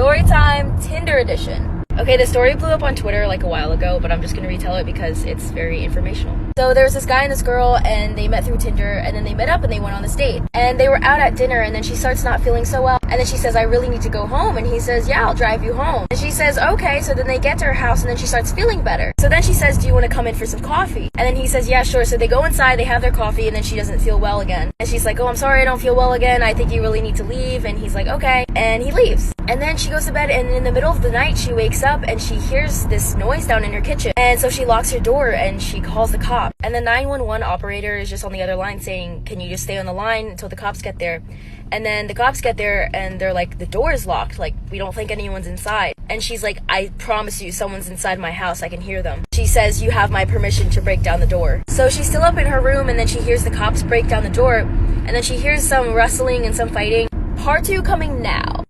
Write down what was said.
Story time, Tinder edition. Okay, the story blew up on Twitter like a while ago, but I'm just gonna retell it because it's very informational. So there was this guy and this girl, and they met through Tinder, and then they met up and they went on this date. And they were out at dinner, and then she starts not feeling so well. And then she says, I really need to go home. And he says, yeah, I'll drive you home. And she says, okay. So then they get to her house, and then she starts feeling better. So then she says, do you want to come in for some coffee? And then he says, yeah, sure. So they go inside, they have their coffee, and then she doesn't feel well again. And she's like, oh, I'm sorry, I don't feel well again. I think you really need to leave. And he's like, okay. And he leaves. And then she goes to bed, and in the middle of the night, she wakes up, and she hears this noise down in her kitchen. And so she locks her door, and she calls the cop. And the 911 operator is just on the other line saying, can you just stay on the line until the cops get there? And then the cops get there, and they're like, the door is locked. Like, we don't think anyone's inside. And she's like, I promise you, someone's inside my house. I can hear them. She says, you have my permission to break down the door. So she's still up in her room, and then she hears the cops break down the door. And then she hears some wrestling and some fighting. Part 2 coming now.